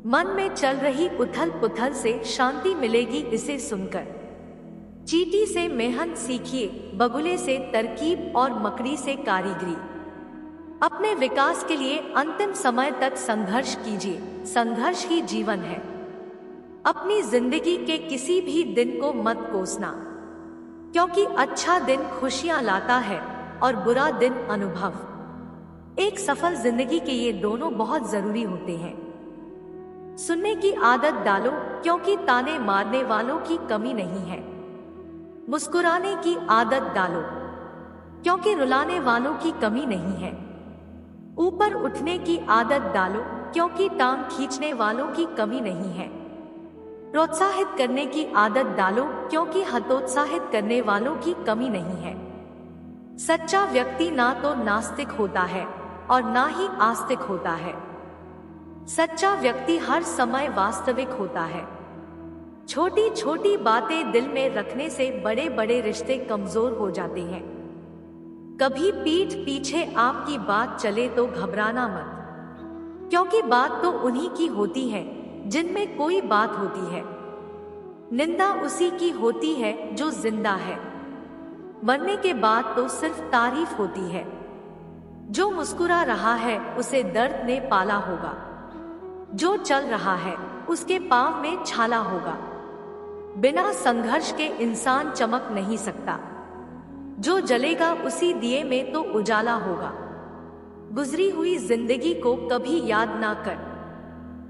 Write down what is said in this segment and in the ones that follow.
मन में चल रही उथल पुथल से शांति मिलेगी इसे सुनकर। चींटी से मेहनत सीखिए, बगुले से तरकीब और मकड़ी से कारीगरी। अपने विकास के लिए अंतिम समय तक संघर्ष कीजिए, संघर्ष ही जीवन है। अपनी जिंदगी के किसी भी दिन को मत कोसना, क्योंकि अच्छा दिन खुशियां लाता है और बुरा दिन अनुभव। एक सफल जिंदगी के ये दोनों बहुत जरूरी होते हैं। सुनने की आदत डालो, क्योंकि ताने मारने वालों की कमी नहीं है। मुस्कुराने की आदत डालो, क्योंकि रुलाने वालों की कमी नहीं है। ऊपर उठने की आदत डालो, क्योंकि टांग खींचने वालों की कमी नहीं है। प्रोत्साहित करने की आदत डालो, क्योंकि हतोत्साहित करने वालों की कमी नहीं है। सच्चा व्यक्ति ना तो नास्तिक होता है और ना ही आस्तिक होता है। सच्चा व्यक्ति हर समय वास्तविक होता है। छोटी छोटी बातें दिल में रखने से बड़े बड़े रिश्ते कमजोर हो जाते हैं। कभी पीठ पीछे आपकी बात चले तो घबराना मत, क्योंकि बात तो उन्हीं की होती है जिनमें कोई बात होती है। निंदा उसी की होती है जो जिंदा है। मरने के बाद तो सिर्फ तारीफ होती है। जो मुस्कुरा रहा है उसे दर्द ने पाला होगा। जो चल रहा है उसके पांव में छाला होगा। बिना संघर्ष के इंसान चमक नहीं सकता। जो जलेगा उसी दिए में तो उजाला होगा। गुजरी हुई जिंदगी को कभी याद ना कर।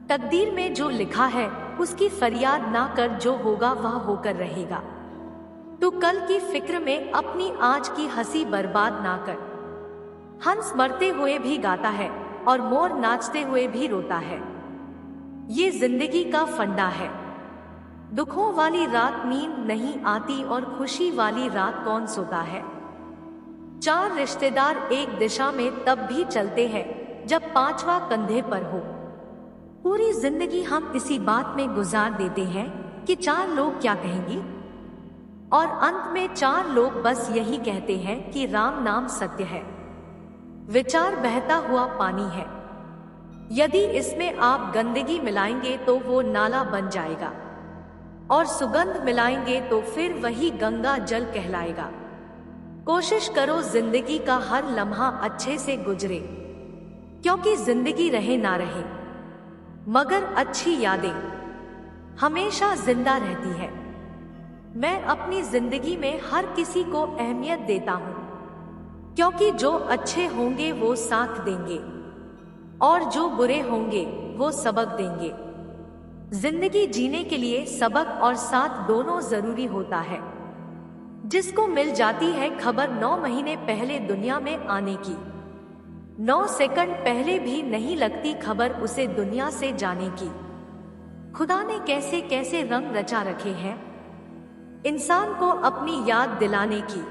तकदीर में जो लिखा है उसकी फरियाद ना कर, जो होगा वह होकर रहेगा। तो कल की फिक्र में अपनी आज की हंसी बर्बाद ना कर। हंस मरते हुए भी गाता है और मोर नाचते हुए भी रोता है। ये जिंदगी का फंडा है। दुखों वाली रात नींद नहीं आती और खुशी वाली रात कौन सोता है। चार रिश्तेदार एक दिशा में तब भी चलते हैं जब पांचवा कंधे पर हो। पूरी जिंदगी हम इसी बात में गुजार देते हैं कि चार लोग क्या कहेंगे, और अंत में चार लोग बस यही कहते हैं कि राम नाम सत्य है। विचार बहता हुआ पानी है। यदि इसमें आप गंदगी मिलाएंगे तो वो नाला बन जाएगा, और सुगंध मिलाएंगे तो फिर वही गंगा जल कहलाएगा। कोशिश करो जिंदगी का हर लम्हा अच्छे से गुजरे, क्योंकि जिंदगी रहे ना रहे मगर अच्छी यादें हमेशा जिंदा रहती है। मैं अपनी जिंदगी में हर किसी को अहमियत देता हूँ, क्योंकि जो अच्छे होंगे वो साथ देंगे और जो बुरे होंगे वो सबक देंगे। जिंदगी जीने के लिए सबक और साथ दोनों जरूरी होता है। जिसको मिल जाती है खबर 9 महीने पहले दुनिया में आने की, 9 सेकंड पहले भी नहीं लगती खबर उसे दुनिया से जाने की। खुदा ने कैसे कैसे रंग रचा रखे हैं इंसान को अपनी याद दिलाने की,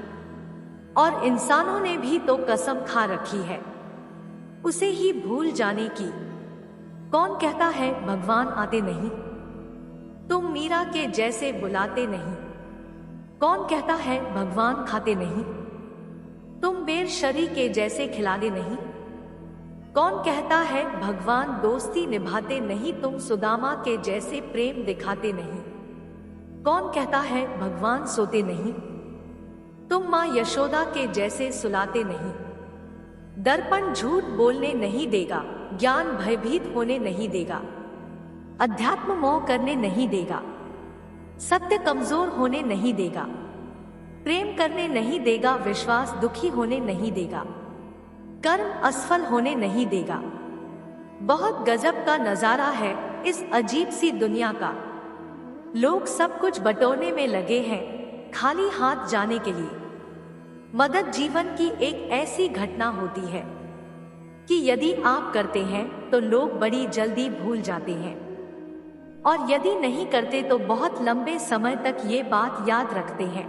और इंसानों ने भी तो कसम खा रखी है उसे ही भूल जाने की। कौन कहता है भगवान आते नहीं, तुम मीरा के जैसे बुलाते नहीं। कौन कहता है भगवान खाते नहीं, तुम बेर शरी के जैसे खिलाते नहीं। कौन कहता है भगवान दोस्ती निभाते नहीं, तुम सुदामा के जैसे प्रेम दिखाते नहीं। कौन कहता है भगवान सोते नहीं, तुम माँ यशोदा के जैसे सुलाते नहीं। दर्पण झूठ बोलने नहीं देगा, ज्ञान भयभीत होने नहीं देगा, अध्यात्म मोह करने नहीं देगा, सत्य कमजोर होने नहीं देगा, प्रेम करने नहीं देगा, विश्वास दुखी होने नहीं देगा, कर्म असफल होने नहीं देगा। बहुत गजब का नजारा है इस अजीब सी दुनिया का। लोग सब कुछ बटोरने में लगे हैं खाली हाथ जाने के लिए। मदद जीवन की एक ऐसी घटना होती है कि यदि आप करते हैं तो लोग बड़ी जल्दी भूल जाते हैं, और यदि नहीं करते तो बहुत लंबे समय तक ये बात याद रखते हैं।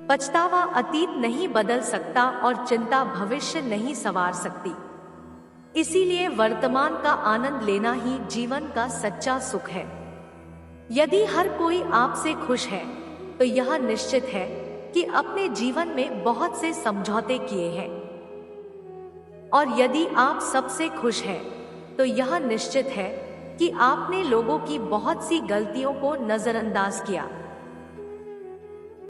पछतावा अतीत नहीं बदल सकता और चिंता भविष्य नहीं संवार सकती। इसीलिए वर्तमान का आनंद लेना ही जीवन का सच्चा सुख है। यदि हर कोई आपसे खुश है तो यह निश्चित है कि अपने जीवन में बहुत से समझौते किए हैं, और यदि आप सबसे खुश हैं तो यह निश्चित है कि आपने लोगों की बहुत सी गलतियों को नजरअंदाज किया।